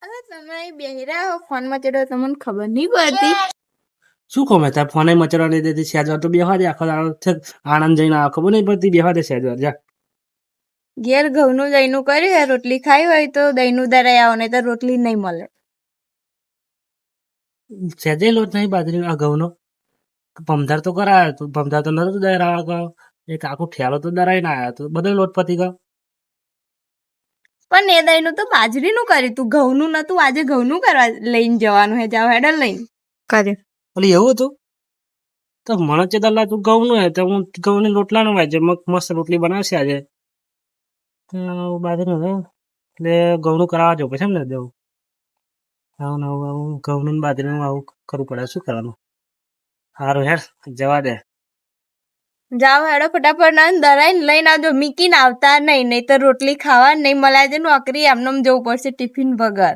અરે તમે બેહી રહ્યા હો ફોન માં ચડો તમને ખબર નહીં પડતી. શું કહો મેં તાર ફોને મચરવા નહીં દેતી સહેજવાર તો બેહવા દે આખો દાડો આનંદ જઈને આવે ખબર નહીં પડતી બેહવા દે સહેજવાર જા ઘેર ઘઉંનું દહીંનું કર્યું હોય રોટલી ખાઈ હોય તો દહીંનું દરાઈ આવો નહીં તો રોટલી નહીં મળે. સહેજે લોટ નહીં બાજરીનો આ ઘઉંનો ભમધાર તો કરાયો તું ભમધાર તો નતો દરાવા ગયો એક આખો ઠેલો તો દરાઈને આવ્યો તો બધો લોટ પતી ગયો. પણ એ દહીંનું તો બાજરીનું કર્યું તું ઘઉંનું નતું. આજે ઘઉંનું કરવા લઈને જવાનું હે જાવ હેડર લઈને કર્યું. ઓલી એવું હતું તો મને ચેતલા તું ઘઉંનું હે તો હું ઘઉંની રોટલાનું વાંચે મસ્ત રોટલી બનાવશે આજે બાજરીનું હે એટલે ઘઉંનું કરાવવા જવું પછી એમ ને જવું આવું ને આવું ઘઉંનું બાજરીનું આવું કરવું પડે શું કરવાનું સારું હેર જવા દે. જાઓ હેડો ફટાફટ ના દરાઈને લઈને આવજો. મીકીને આવતા નહીં તો રોટલી ખાવા નહીં મળે. આજે નોકરી એમને જવું પડશે ટિફિન વગર.